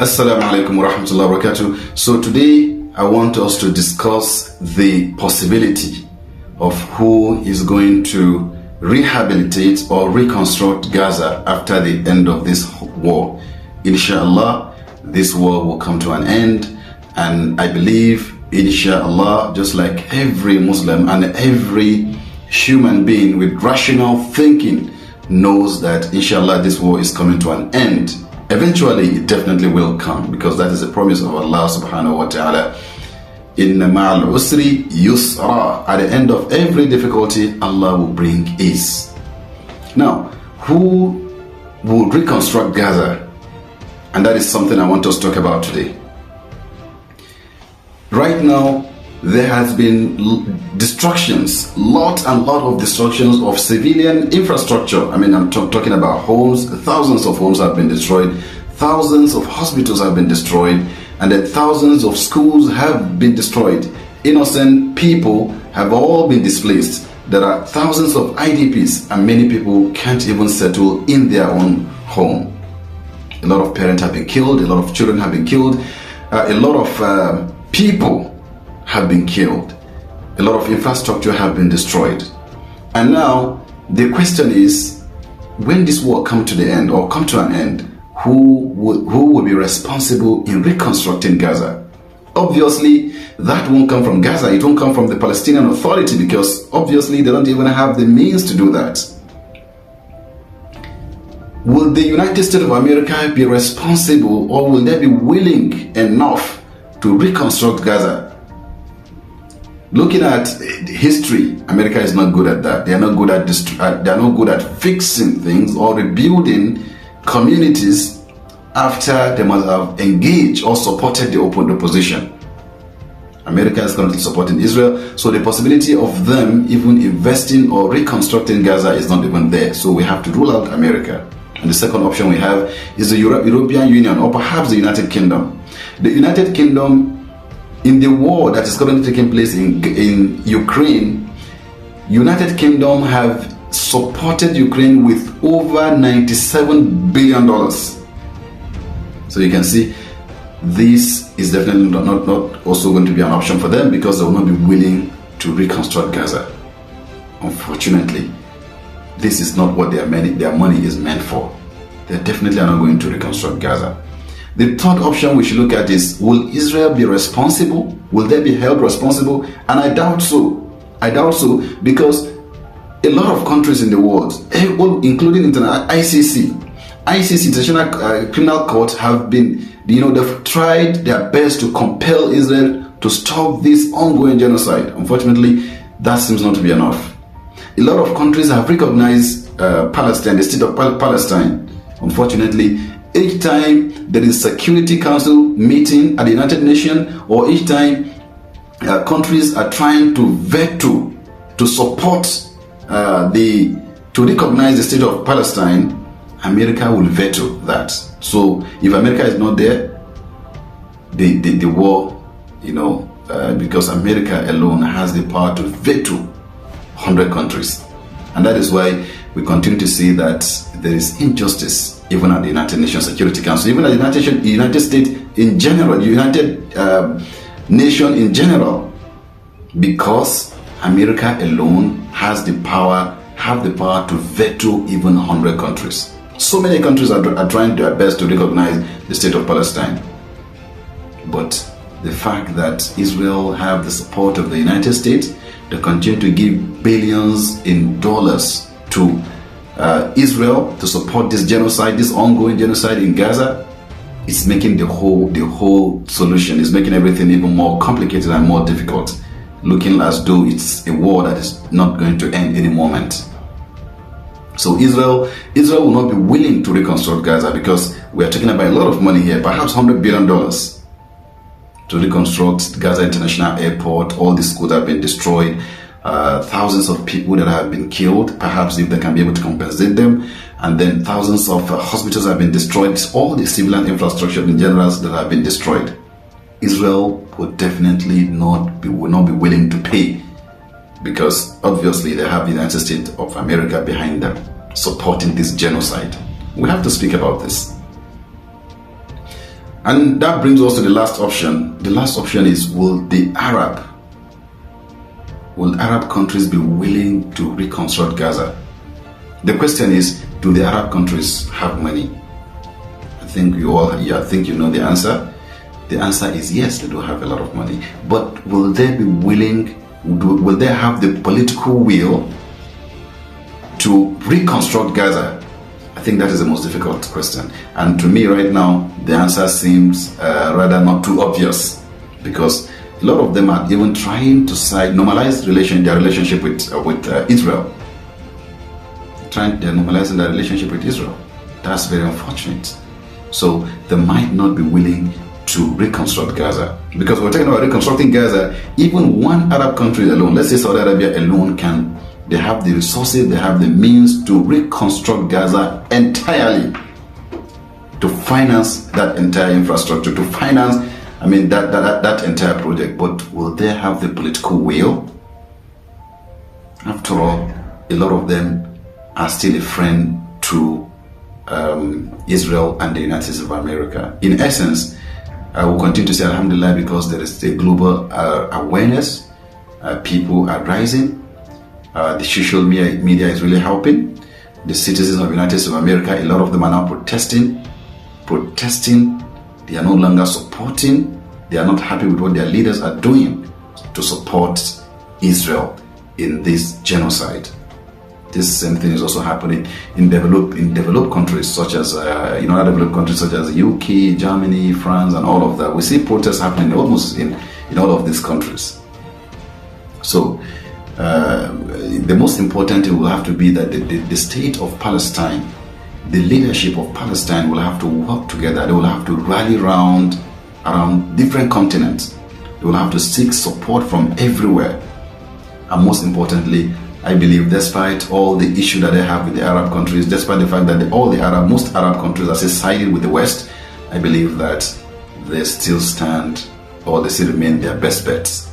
Assalamu alaikum wa rahmatullahi wa barakatuh. So today I want us to discuss the possibility of who is going to rehabilitate or reconstruct Gaza after the end of this war. Inshallah, this war will come to an end, and I believe, inshallah, just like every Muslim and every human being with rational thinking knows that inshallah this war is coming to an end. Eventually it definitely will come, because that is a promise of Allah subhanahu wa ta'ala. Inna ma'al usri yusra. At the end of every difficulty, Allah will bring ease. Now, who will reconstruct Gaza? And that is something I want us to talk about today. Right now, there has been destructions, lot of destructions of civilian infrastructure. I mean, I'm talking about homes. Thousands of homes have been destroyed. Thousands of hospitals have been destroyed. And then thousands of schools have been destroyed. Innocent people have all been displaced. There are thousands of IDPs, and many people can't even settle in their own home. A lot of parents have been killed. A lot of children have been killed. A lot of people have been killed. A lot of infrastructure have been destroyed. And now the question is, when this war come to the end or come to an end, who will be responsible in reconstructing Gaza? Obviously, that won't come from Gaza. It won't come from the Palestinian Authority, because obviously they don't even have the means to do that. Will the United States of America be responsible, or will they be willing enough to reconstruct Gaza? Looking at history, America is not good at that. They are not good at fixing things or rebuilding communities after they must have engaged or supported the opposition. America is currently supporting Israel, so the possibility of them even investing or reconstructing Gaza is not even there. So we have to rule out America. And the second option we have is the European Union, or perhaps the United Kingdom. The United Kingdom, in the war that is currently taking place in Ukraine, United Kingdom have supported Ukraine with over $97 billion. So you can see this is definitely not also going to be an option for them, because they will not be willing to reconstruct Gaza. Unfortunately, this is not what their money is meant for. They definitely are not going to reconstruct Gaza. The third option we should look at is, will Israel be responsible? Will they be held responsible? And I doubt so. I doubt so, because a lot of countries in the world, including ICC, International Criminal Court, have been, they've tried their best to compel Israel to stop this ongoing genocide. Unfortunately, that seems not to be enough. A lot of countries have recognized Palestine, the state of Palestine. Unfortunately, each time there is Security Council meeting at the United Nations, or each time countries are trying to veto to support to recognize the state of Palestine, America will veto that. So if America is not there, the war, because America alone has the power to veto 100 countries. And that is why we continue to see that there is injustice even at the United Nations Security Council, even at the United States in general, the United Nation in general, because America alone have the power to veto even 100 countries. So many countries are trying their best to recognize the state of Palestine. But the fact that Israel have the support of the United States, they continue to give billions in dollars to Israel to support this genocide, this ongoing genocide in Gaza, it's making the whole solution, is making everything even more complicated and more difficult, looking as though it's a war that is not going to end any moment. So Israel will not be willing to reconstruct Gaza, because we are talking about a lot of money here, perhaps $100 billion to reconstruct Gaza International Airport. All the schools have been destroyed. Thousands of people that have been killed, perhaps if they can be able to compensate them, and then thousands of hospitals have been destroyed. All the civilian infrastructure in general that have been destroyed. Israel would definitely will not be willing to pay, because obviously they have the United States of America behind them supporting this genocide. We have to speak about this. And that brings us to the last option. The last option is, will Arab countries be willing to reconstruct Gaza? The question is, do the Arab countries have money? I think you know the answer. The answer is yes, they do have a lot of money. But will they be willing, will they have the political will to reconstruct Gaza? I think that is the most difficult question. And to me right now, the answer seems rather not too obvious, because a lot of them are even trying to normalize their relationship with Israel. They're normalizing their relationship with Israel. That's very unfortunate. So they might not be willing to reconstruct Gaza, because we're talking about reconstructing Gaza. Even one Arab country alone, let's say Saudi Arabia alone, they have the resources, they have the means to reconstruct Gaza entirely, to finance that entire infrastructure, to finance, that entire project. But will they have the political will? After all, a lot of them are still a friend to Israel and the United States of America. In essence, I will continue to say Alhamdulillah, because there is a global awareness. People are rising. The social media is really helping. The citizens of the United States of America, a lot of them are now protesting. They are no longer supporting. They are not happy with what their leaders are doing to support Israel in this genocide. This same thing is also happening in developed countries such as other developed countries such as UK, Germany, France, and all of that. We see protests happening almost in all of these countries. So the most important thing will have to be that the state of Palestine, the leadership of Palestine, will have to work together. They will have to rally around different continents. They will have to seek support from everywhere. And most importantly, I believe, despite all the issue that they have with the Arab countries, despite the fact that most Arab countries are siding with the West, I believe that they still stand, or they still remain their best bets.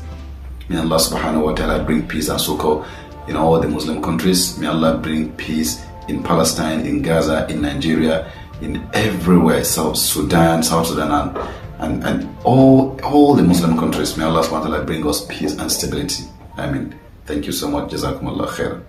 May Allah subhanahu wa ta'ala bring peace and succor in all the Muslim countries. May Allah bring peace in Palestine, in Gaza, in Nigeria, in everywhere, South Sudan, and all the Muslim countries. May Allah subhanahu wa ta'ala bring us peace and stability. Amen. Thank you so much. Jazakumullah khair.